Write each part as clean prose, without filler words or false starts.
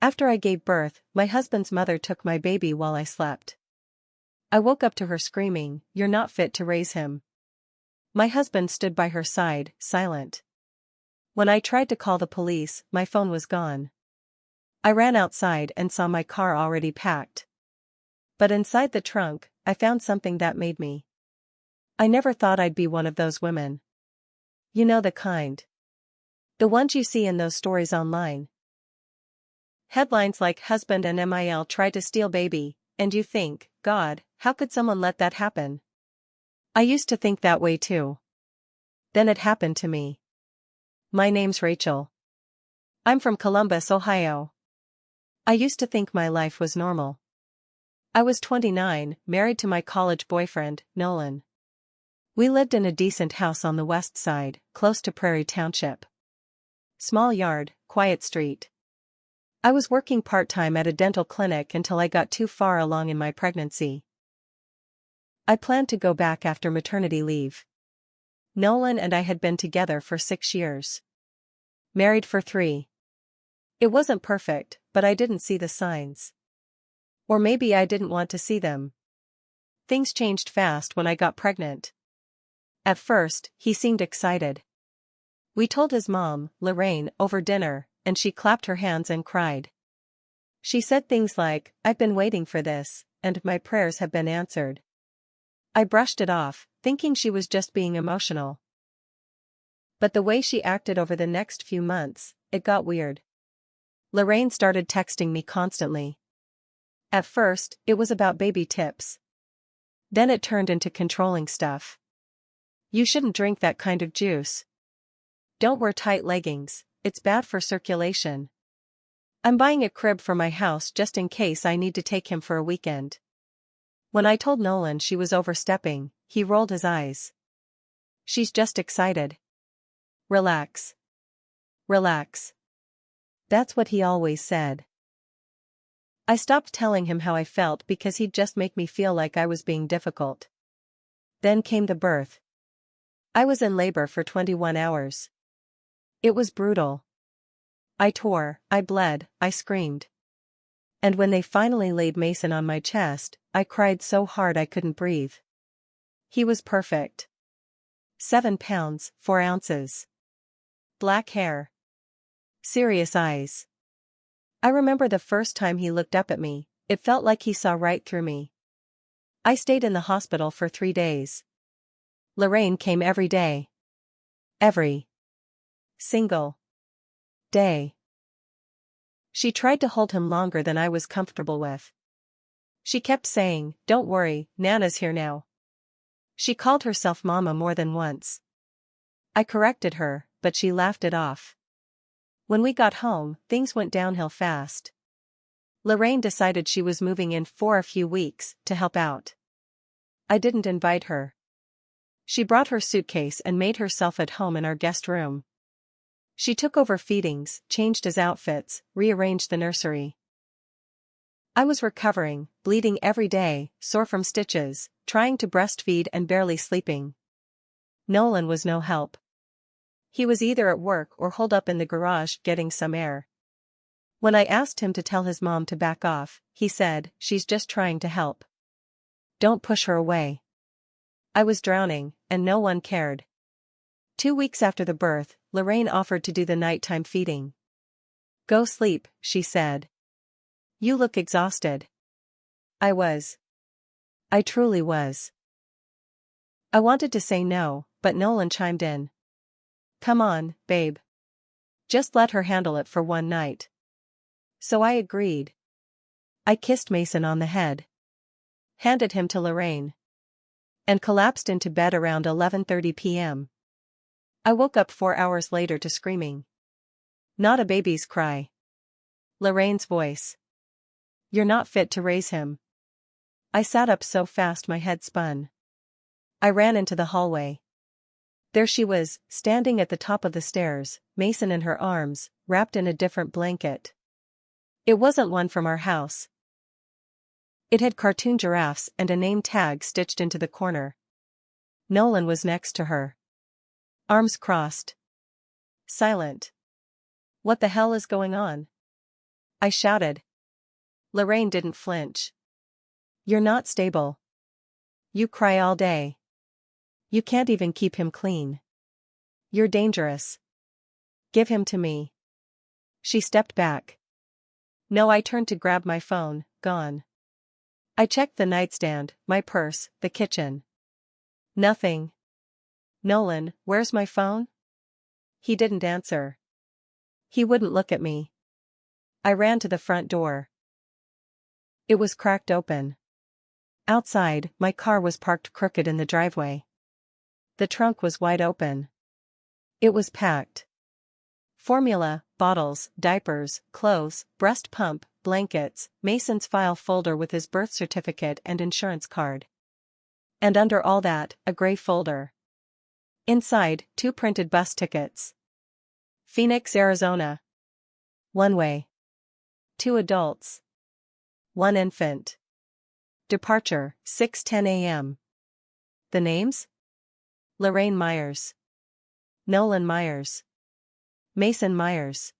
After I gave birth, my husband's mother took my baby while I slept. I woke up to her screaming, "You're not fit to raise him." My husband stood by her side, silent. When I tried to call the police, my phone was gone. I ran outside and saw my car already packed. But inside the trunk, I found something that made me. I never thought I'd be one of those women. You know the kind. The ones you see in those stories online. Headlines like "Husband and MIL try to steal baby," and you think, God, how could someone let that happen? I used to think that way too. Then it happened to me. My name's Rachel. I'm from Columbus, Ohio. I used to think my life was normal. I was 29, married to my college boyfriend, Nolan. We lived in a decent house on the west side, close to Prairie Township. Small yard, quiet street. I was working part-time at a dental clinic until I got too far along in my pregnancy. I planned to go back after maternity leave. Nolan and I had been together for 6 years. Married for 3. It wasn't perfect, but I didn't see the signs. Or maybe I didn't want to see them. Things changed fast when I got pregnant. At first, he seemed excited. We told his mom, Lorraine, over dinner, and she clapped her hands and cried. She said things like, "I've been waiting for this, and my prayers have been answered." I brushed it off, thinking she was just being emotional. But the way she acted over the next few months, it got weird. Lorraine started texting me constantly. At first, it was about baby tips. Then it turned into controlling stuff. "You shouldn't drink that kind of juice. Don't wear tight leggings, it's bad for circulation. I'm buying a crib for my house just in case I need to take him for a weekend." When I told Nolan she was overstepping, he rolled his eyes. "She's just excited. Relax. Relax." That's what he always said. I stopped telling him how I felt because he'd just make me feel like I was being difficult. Then came the birth. I was in labor for 21 hours. It was brutal. I tore, I bled, I screamed. And when they finally laid Mason on my chest, I cried so hard I couldn't breathe. He was perfect. 7 pounds, 4 ounces. Black hair. Serious eyes. I remember the first time he looked up at me, it felt like he saw right through me. I stayed in the hospital for 3 days. Lorraine came every day. Every single day. She tried to hold him longer than I was comfortable with. She kept saying, "Don't worry, Nana's here now." She called herself Mama more than once. I corrected her, but she laughed it off. When we got home, things went downhill fast. Lorraine decided she was moving in for a few weeks to help out. I didn't invite her. She brought her suitcase and made herself at home in our guest room. She took over feedings, changed his outfits, rearranged the nursery. I was recovering, bleeding every day, sore from stitches, trying to breastfeed and barely sleeping. Nolan was no help. He was either at work or holed up in the garage getting some air. When I asked him to tell his mom to back off, he said, "She's just trying to help. Don't push her away." I was drowning, and no one cared. 2 weeks after the birth, Lorraine offered to do the nighttime feeding. "Go sleep," she said. "You look exhausted." I was. I truly was. I wanted to say no, but Nolan chimed in. "Come on, babe. Just let her handle it for one night." So I agreed. I kissed Mason on the head. Handed him to Lorraine. And collapsed into bed around 11:30 p.m. I woke up 4 hours later to screaming. Not a baby's cry. Lorraine's voice. "You're not fit to raise him." I sat up so fast my head spun. I ran into the hallway. There she was, standing at the top of the stairs, Mason in her arms, wrapped in a different blanket. It wasn't one from our house. It had cartoon giraffes and a name tag stitched into the corner. Nolan was next to her. Arms crossed. Silent. What the hell is going on? I shouted. Lorraine didn't flinch. You're not stable. You cry all day. You can't even keep him clean. You're dangerous. Give him to me. She stepped back. No, I turned to grab my phone, gone. I checked the nightstand, my purse, the kitchen. Nothing. Nolan, where's my phone? He didn't answer. He wouldn't look at me. I ran to the front door. It was cracked open. Outside, my car was parked crooked in the driveway. The trunk was wide open. It was packed. Formula, bottles, diapers, clothes, breast pump, blankets, Mason's file folder with his birth certificate and insurance card. And under all that, a gray folder. Inside, 2 printed bus tickets. Phoenix, Arizona. One way. 2 adults. 1 infant. Departure, 6:10 a.m. The names? Lorraine Myers. Nolan Myers. Mason Myers.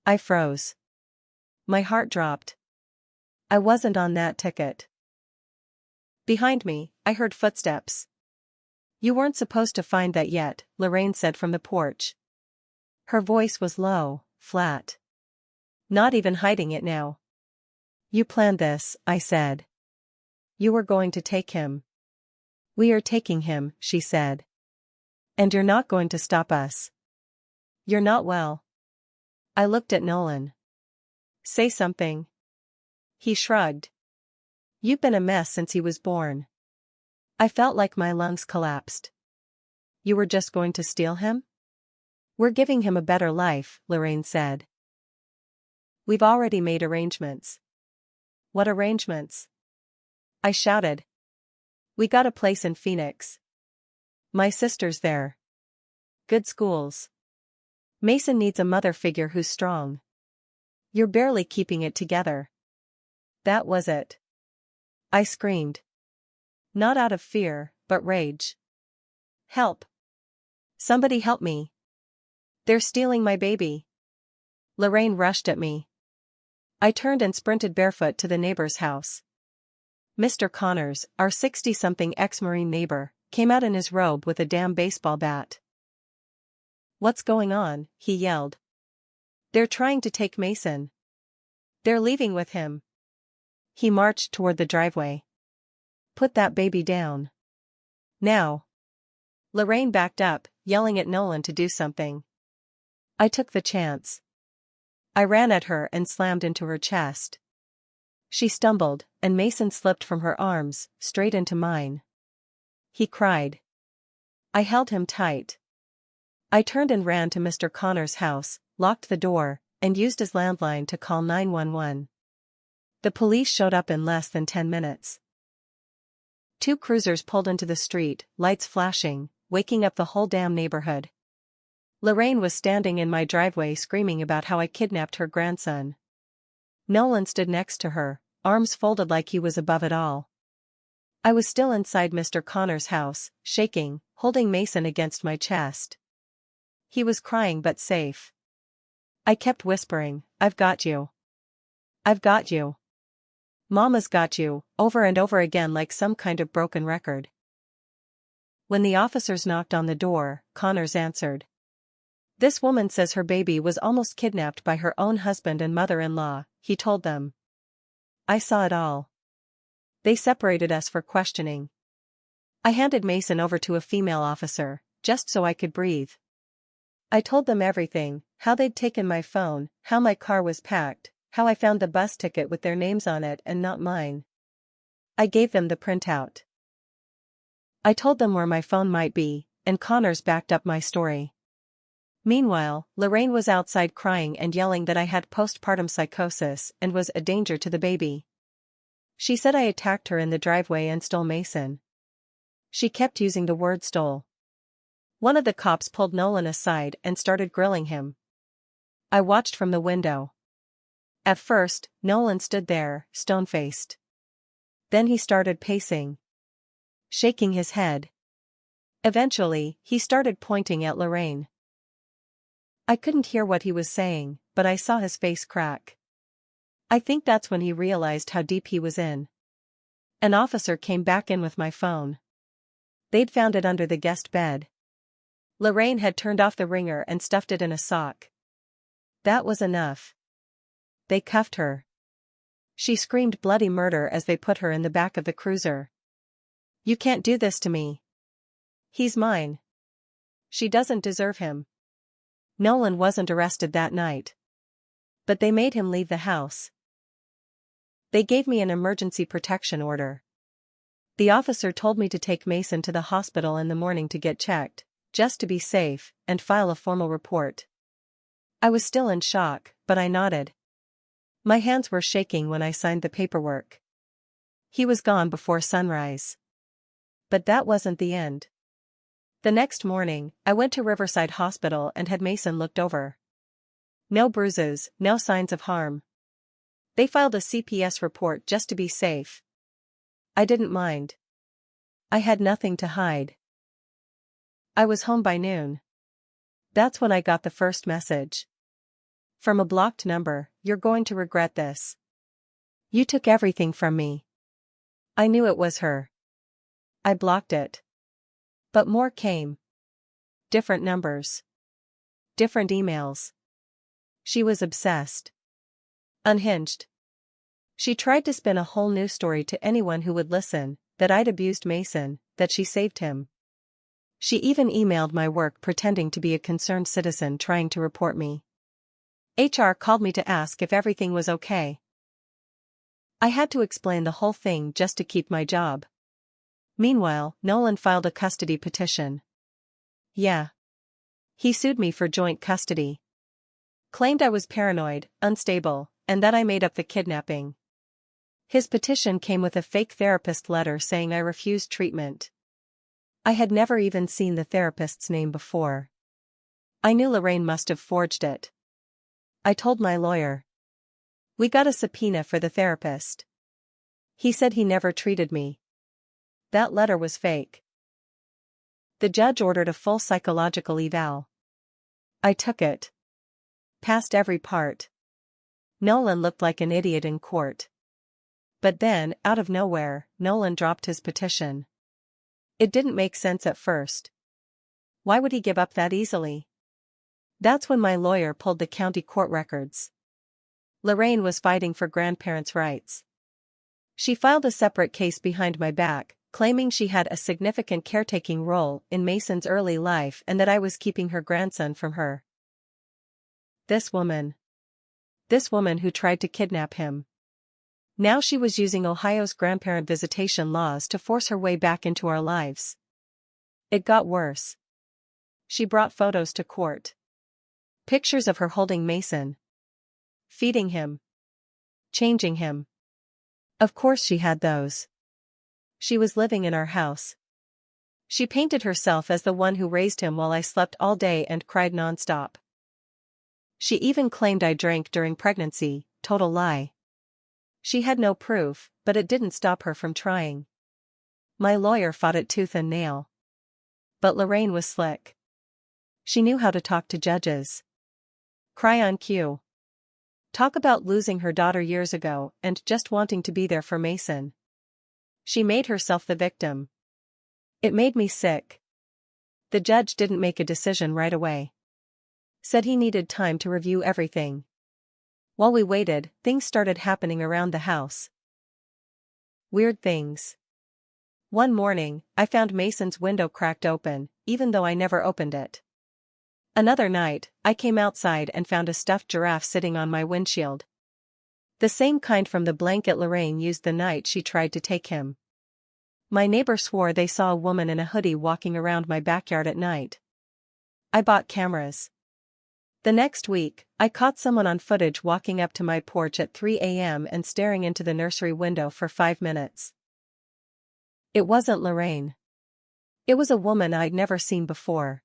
I froze. My heart dropped. I wasn't on that ticket. Behind me, I heard footsteps. You weren't supposed to find that yet, Lorraine said from the porch. Her voice was low, flat. Not even hiding it now. You planned this, I said. You were going to take him. We are taking him, she said. And you're not going to stop us. You're not well. I looked at Nolan. Say something. He shrugged. You've been a mess since he was born. I felt like my lungs collapsed. You were just going to steal him? We're giving him a better life, Lorraine said. We've already made arrangements. What arrangements? I shouted. We got a place in Phoenix. My sister's there. Good schools. Mason needs a mother figure who's strong. You're barely keeping it together. That was it. I screamed. Not out of fear, but rage. Help. Somebody help me. They're stealing my baby. Lorraine rushed at me. I turned and sprinted barefoot to the neighbor's house. Mr. Connors, our 60-something ex-Marine neighbor, came out in his robe with a damn baseball bat. What's going on? He yelled. They're trying to take Mason. They're leaving with him. He marched toward the driveway. Put that baby down. Now. Lorraine backed up, yelling at Nolan to do something. I took the chance. I ran at her and slammed into her chest. She stumbled, and Mason slipped from her arms, straight into mine. He cried. I held him tight. I turned and ran to Mr. Connor's house, locked the door, and used his landline to call 911. The police showed up in less than 10 minutes. 2 cruisers pulled into the street, lights flashing, waking up the whole damn neighborhood. Lorraine was standing in my driveway screaming about how I kidnapped her grandson. Nolan stood next to her, arms folded like he was above it all. I was still inside Mr. Connor's house, shaking, holding Mason against my chest. He was crying but safe. I kept whispering, I've got you. I've got you. Mama's got you, over and over again like some kind of broken record. When the officers knocked on the door, Connors answered. This woman says her baby was almost kidnapped by her own husband and mother-in-law, he told them. I saw it all. They separated us for questioning. I handed Mason over to a female officer, just so I could breathe. I told them everything, how they'd taken my phone, how my car was packed, how I found the bus ticket with their names on it and not mine. I gave them the printout. I told them where my phone might be, and Connors backed up my story. Meanwhile, Lorraine was outside crying and yelling that I had postpartum psychosis and was a danger to the baby. She said I attacked her in the driveway and stole Mason. She kept using the word stole. One of the cops pulled Nolan aside and started grilling him. I watched from the window. At first, Nolan stood there, stone-faced. Then he started pacing. Shaking his head. Eventually, he started pointing at Lorraine. I couldn't hear what he was saying, but I saw his face crack. I think that's when he realized how deep he was in. An officer came back in with my phone. They'd found it under the guest bed. Lorraine had turned off the ringer and stuffed it in a sock. That was enough. They cuffed her. She screamed bloody murder as they put her in the back of the cruiser. You can't do this to me. He's mine. She doesn't deserve him. Nolan wasn't arrested that night. But they made him leave the house. They gave me an emergency protection order. The officer told me to take Mason to the hospital in the morning to get checked, just to be safe, and file a formal report. I was still in shock, but I nodded. My hands were shaking when I signed the paperwork. He was gone before sunrise. But that wasn't the end. The next morning, I went to Riverside Hospital and had Mason looked over. No bruises, no signs of harm. They filed a CPS report just to be safe. I didn't mind. I had nothing to hide. I was home by noon. That's when I got the first message. From a blocked number, "You're going to regret this. You took everything from me." I knew it was her. I blocked it. But more came. Different numbers. Different emails. She was obsessed. Unhinged. She tried to spin a whole new story to anyone who would listen, that I'd abused Mason, that she saved him. She even emailed my work pretending to be a concerned citizen trying to report me. HR called me to ask if everything was okay. I had to explain the whole thing just to keep my job. Meanwhile, Nolan filed a custody petition. Yeah. He sued me for joint custody. Claimed I was paranoid, unstable, and that I made up the kidnapping. His petition came with a fake therapist letter saying I refused treatment. I had never even seen the therapist's name before. I knew Lorraine must have forged it. I told my lawyer. We got a subpoena for the therapist. He said he never treated me. That letter was fake. The judge ordered a full psychological eval. I took it. Passed every part. Nolan looked like an idiot in court. But then, out of nowhere, Nolan dropped his petition. It didn't make sense at first. Why would he give up that easily? That's when my lawyer pulled the county court records. Lorraine was fighting for grandparents' rights. She filed a separate case behind my back, claiming she had a significant caretaking role in Mason's early life and that I was keeping her grandson from her. This woman who tried to kidnap him. Now she was using Ohio's grandparent visitation laws to force her way back into our lives. It got worse. She brought photos to court. Pictures of her holding Mason. Feeding him. Changing him. Of course she had those. She was living in our house. She painted herself as the one who raised him while I slept all day and cried nonstop. She even claimed I drank during pregnancy, total lie. She had no proof, but it didn't stop her from trying. My lawyer fought it tooth and nail. But Lorraine was slick. She knew how to talk to judges. Cry on cue. Talk about losing her daughter years ago and just wanting to be there for Mason. She made herself the victim. It made me sick. The judge didn't make a decision right away. Said he needed time to review everything. While we waited, things started happening around the house. Weird things. One morning, I found Mason's window cracked open, even though I never opened it. Another night, I came outside and found a stuffed giraffe sitting on my windshield. The same kind from the blanket Lorraine used the night she tried to take him. My neighbor swore they saw a woman in a hoodie walking around my backyard at night. I bought cameras. The next week, I caught someone on footage walking up to my porch at 3 a.m. and staring into the nursery window for 5 minutes. It wasn't Lorraine. It was a woman I'd never seen before.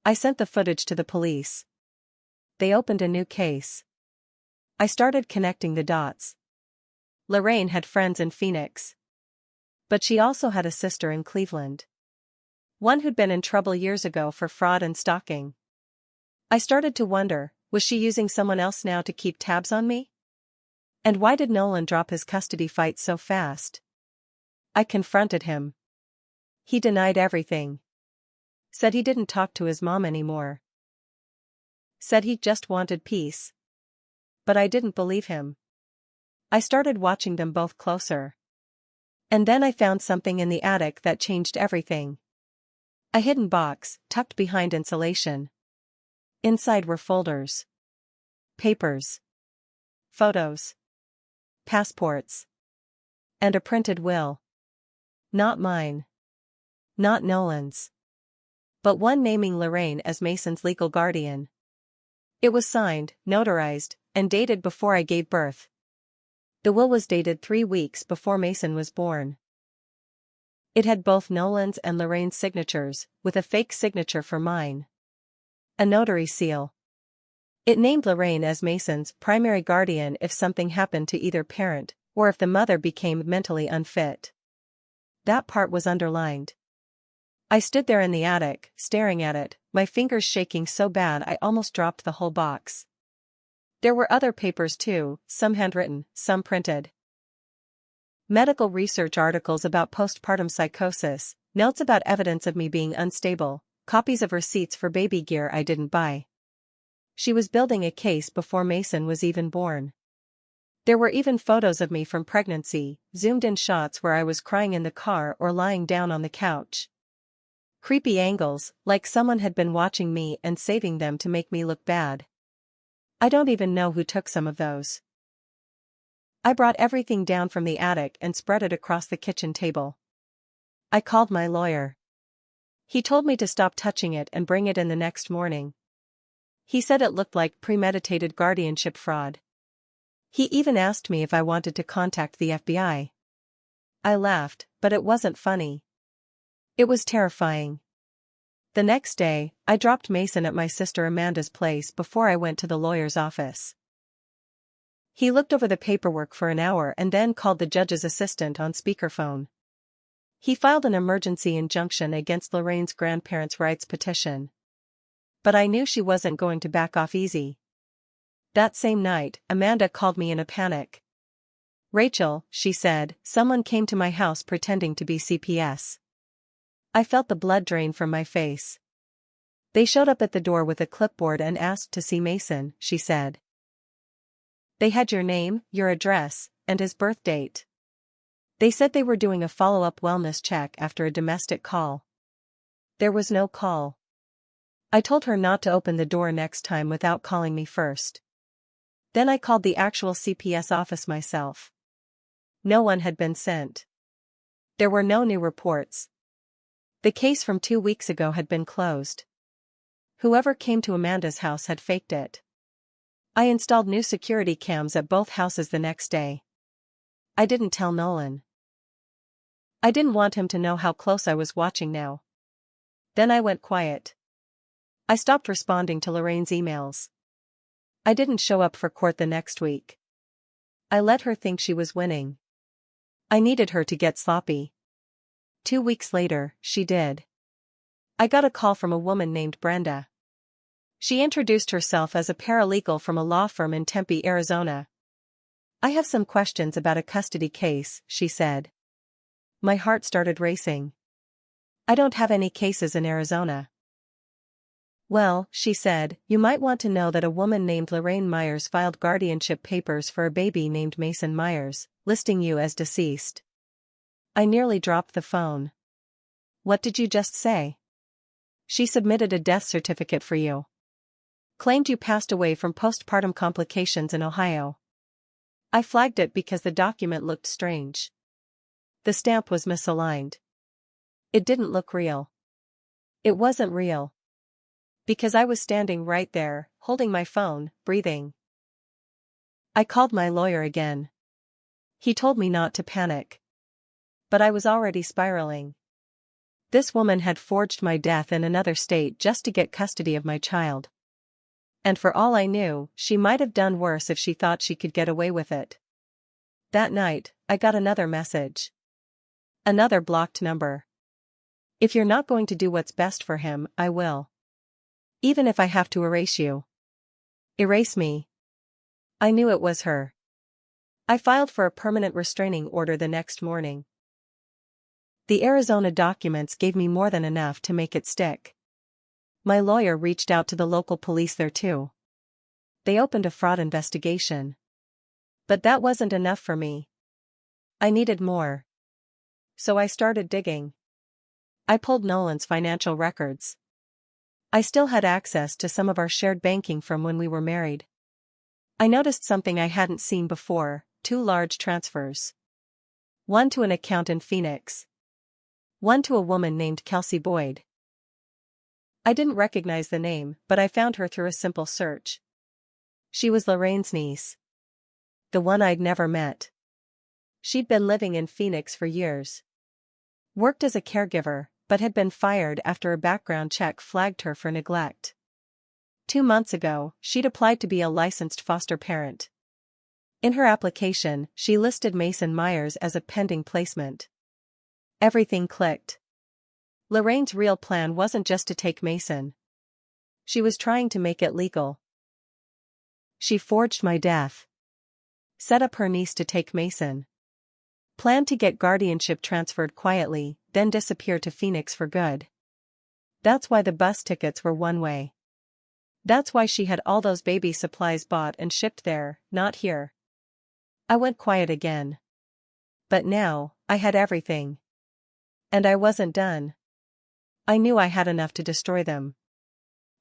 I sent the footage to the police. They opened a new case. I started connecting the dots. Lorraine had friends in Phoenix. But she also had a sister in Cleveland. One who'd been in trouble years ago for fraud and stalking. I started to wonder, was she using someone else now to keep tabs on me? And why did Nolan drop his custody fight so fast? I confronted him. He denied everything. Said he didn't talk to his mom anymore. Said he just wanted peace. But I didn't believe him. I started watching them both closer. And then I found something in the attic that changed everything. A hidden box, tucked behind insulation. Inside were folders. Papers. Photos. Passports. And a printed will. Not mine. Not Nolan's. But one naming Lorraine as Mason's legal guardian. It was signed, notarized, and dated before I gave birth. The will was dated 3 weeks before Mason was born. It had both Nolan's and Lorraine's signatures, with a fake signature for mine. A notary seal. It named Lorraine as Mason's primary guardian if something happened to either parent, or if the mother became mentally unfit. That part was underlined. I stood there in the attic, staring at it, my fingers shaking so bad I almost dropped the whole box. There were other papers too, some handwritten, some printed. Medical research articles about postpartum psychosis, notes about evidence of me being unstable, copies of receipts for baby gear I didn't buy. She was building a case before Mason was even born. There were even photos of me from pregnancy, zoomed-in shots where I was crying in the car or lying down on the couch. Creepy angles, like someone had been watching me and saving them to make me look bad. I don't even know who took some of those. I brought everything down from the attic and spread it across the kitchen table. I called my lawyer. He told me to stop touching it and bring it in the next morning. He said it looked like premeditated guardianship fraud. He even asked me if I wanted to contact the FBI. I laughed, but it wasn't funny. It was terrifying. The next day, I dropped Mason at my sister Amanda's place before I went to the lawyer's office. He looked over the paperwork for an hour and then called the judge's assistant on speakerphone. He filed an emergency injunction against Lorraine's grandparents' rights petition. But I knew she wasn't going to back off easy. That same night, Amanda called me in a panic. "Rachel," she said, "someone came to my house pretending to be CPS." I felt the blood drain from my face. "They showed up at the door with a clipboard and asked to see Mason," she said. "They had your name, your address, and his birth date. They said they were doing a follow-up wellness check after a domestic call. There was no call. I told her not to open the door next time without calling me first. Then I called the actual CPS office myself. No one had been sent. There were no new reports. The case from 2 weeks ago had been closed. Whoever came to Amanda's house had faked it. I installed new security cams at both houses the next day. I didn't tell Nolan. I didn't want him to know how close I was watching now. Then I went quiet. I stopped responding to Lorraine's emails. I didn't show up for court the next week. I let her think she was winning. I needed her to get sloppy. 2 weeks later, she did. I got a call from a woman named Brenda. She introduced herself as a paralegal from a law firm in Tempe, Arizona. "I have some questions about a custody case," she said. My heart started racing. "I don't have any cases in Arizona." "Well," she said, "you might want to know that a woman named Lorraine Myers filed guardianship papers for a baby named Mason Myers, listing you as deceased." I nearly dropped the phone. "What did you just say?" "She submitted a death certificate for you. Claimed you passed away from postpartum complications in Ohio." I flagged it because the document looked strange. The stamp was misaligned. It didn't look real. It wasn't real. Because I was standing right there, holding my phone, breathing. I called my lawyer again. He told me not to panic. But I was already spiraling. This woman had forged my death in another state just to get custody of my child. And for all I knew, she might have done worse if she thought she could get away with it. That night, I got another message. Another blocked number. "If you're not going to do what's best for him, I will. Even if I have to erase you." Erase me. I knew it was her. I filed for a permanent restraining order the next morning. The Arizona documents gave me more than enough to make it stick. My lawyer reached out to the local police there too. They opened a fraud investigation. But that wasn't enough for me. I needed more. So I started digging. I pulled Nolan's financial records. I still had access to some of our shared banking from when we were married. I noticed something I hadn't seen before: 2 large transfers. One to an account in Phoenix. One to a woman named Kelsey Boyd. I didn't recognize the name, but I found her through a simple search. She was Lorraine's niece. The one I'd never met. She'd been living in Phoenix for years. Worked as a caregiver, but had been fired after a background check flagged her for neglect. 2 months ago, she'd applied to be a licensed foster parent. In her application, she listed Mason Myers as a pending placement. Everything clicked. Lorraine's real plan wasn't just to take Mason. She was trying to make it legal. She forged my death. Set up her niece to take Mason. Planned to get guardianship transferred quietly, then disappear to Phoenix for good. That's why the bus tickets were one way. That's why she had all those baby supplies bought and shipped there, not here. I went quiet again. But now, I had everything. And I wasn't done. I knew I had enough to destroy them.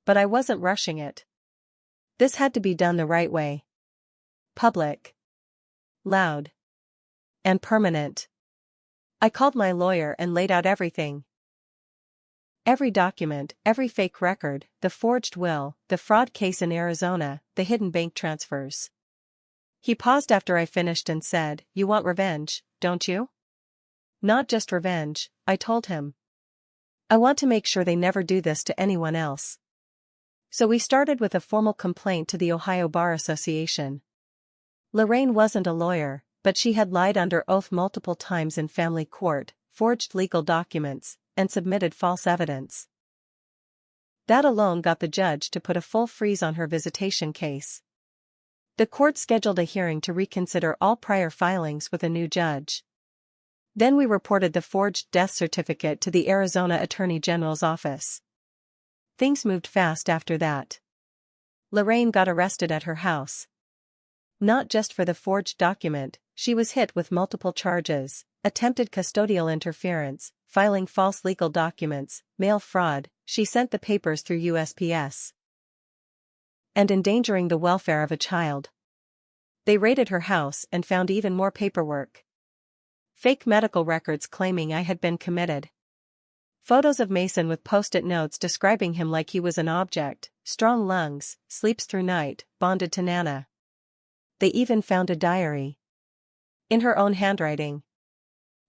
But I wasn't rushing it. This had to be done the right way. Public. Loud. And permanent. I called my lawyer and laid out everything. Every document, every fake record, the forged will, the fraud case in Arizona, the hidden bank transfers. He paused after I finished and said, "You want revenge, don't you?" "Not just revenge," I told him. "I want to make sure they never do this to anyone else." So we started with a formal complaint to the Ohio Bar Association. Lorraine wasn't a lawyer, but she had lied under oath multiple times in family court, forged legal documents, and submitted false evidence. That alone got the judge to put a full freeze on her visitation case. The court scheduled a hearing to reconsider all prior filings with a new judge. Then we reported the forged death certificate to the Arizona Attorney General's office. Things moved fast after that. Lorraine got arrested at her house. Not just for the forged document, she was hit with multiple charges: attempted custodial interference, filing false legal documents, mail fraud, she sent the papers through USPS, and endangering the welfare of a child. They raided her house and found even more paperwork. Fake medical records claiming I had been committed. Photos of Mason with post-it notes describing him like he was an object: strong lungs, sleeps through night, bonded to Nana. They even found a diary. In her own handwriting.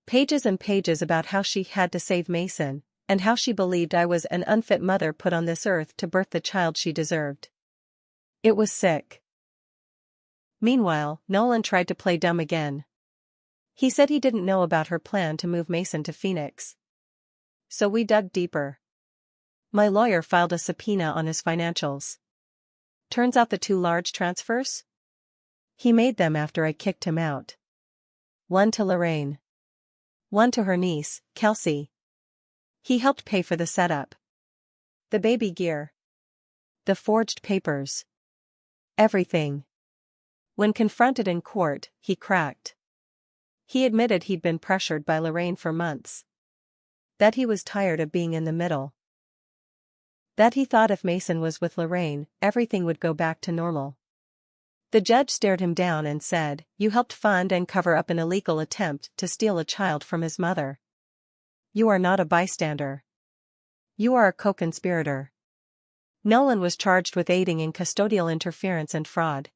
Pages and pages about how she had to save Mason, and how she believed I was an unfit mother put on this earth to birth the child she deserved. It was sick. Meanwhile, Nolan tried to play dumb again. He said he didn't know about her plan to move Mason to Phoenix. So we dug deeper. My lawyer filed a subpoena on his financials. Turns out the 2 large transfers? He made them after I kicked him out. One to Lorraine. One to her niece, Kelsey. He helped pay for the setup. The baby gear. The forged papers. Everything. When confronted in court, he cracked. He admitted he'd been pressured by Lorraine for months. That he was tired of being in the middle. That he thought if Mason was with Lorraine, everything would go back to normal. The judge stared him down and said, "You helped fund and cover up an illegal attempt to steal a child from his mother. You are not a bystander. You are a co-conspirator." Nolan was charged with aiding in custodial interference and fraud.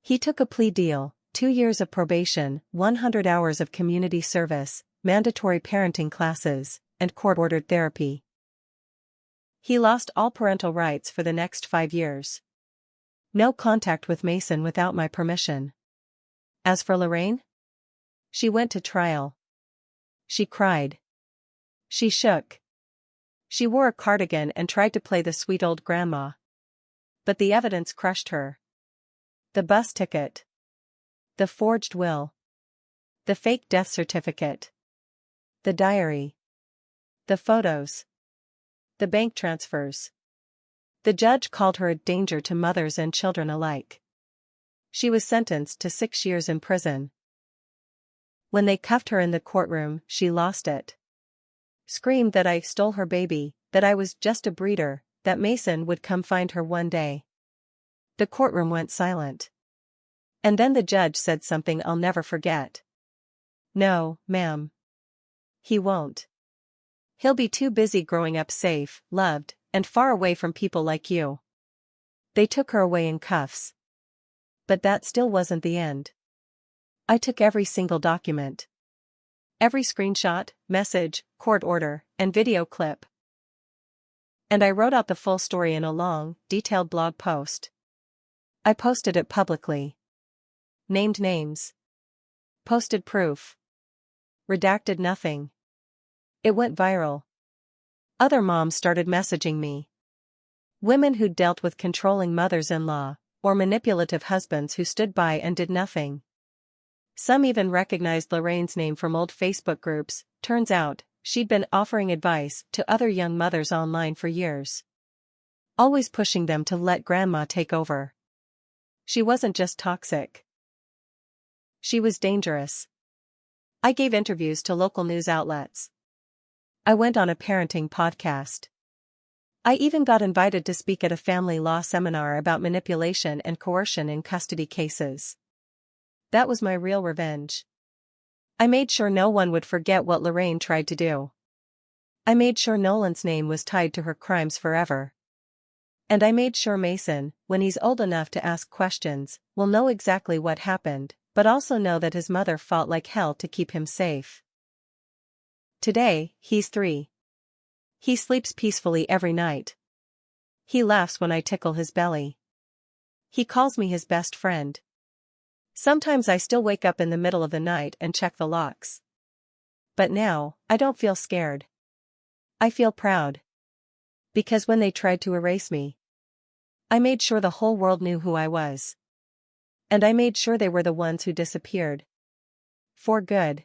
He took a plea deal: 2 years of probation, 100 hours of community service, mandatory parenting classes, and court-ordered therapy. He lost all parental rights for the next 5 years. No contact with Mason without my permission. As for Lorraine? She went to trial. She cried. She shook. She wore a cardigan and tried to play the sweet old grandma. But the evidence crushed her. The bus ticket. The forged will. The fake death certificate. The diary. The photos. The bank transfers. The judge called her a danger to mothers and children alike. She was sentenced to 6 years in prison. When they cuffed her in the courtroom, she lost it. Screamed that I stole her baby, that I was just a breeder, that Mason would come find her one day. The courtroom went silent. And then the judge said something I'll never forget. "No, ma'am. He won't. He'll be too busy growing up safe, loved, and far away from people like you." They took her away in cuffs. But that still wasn't the end. I took every single document. Every screenshot, message, court order, and video clip. And I wrote out the full story in a long, detailed blog post. I posted it publicly. Named names. Posted proof. Redacted nothing. It went viral. Other moms started messaging me. Women who'd dealt with controlling mothers-in-law, or manipulative husbands who stood by and did nothing. Some even recognized Lorraine's name from old Facebook groups. Turns out, she'd been offering advice to other young mothers online for years. Always pushing them to let grandma take over. She wasn't just toxic. She was dangerous. I gave interviews to local news outlets. I went on a parenting podcast. I even got invited to speak at a family law seminar about manipulation and coercion in custody cases. That was my real revenge. I made sure no one would forget what Lorraine tried to do. I made sure Nolan's name was tied to her crimes forever. And I made sure Mason, when he's old enough to ask questions, will know exactly what happened, but also know that his mother fought like hell to keep him safe. Today, he's 3. He sleeps peacefully every night. He laughs when I tickle his belly. He calls me his best friend. Sometimes I still wake up in the middle of the night and check the locks. But now, I don't feel scared. I feel proud. Because when they tried to erase me, I made sure the whole world knew who I was. And I made sure they were the ones who disappeared. For good.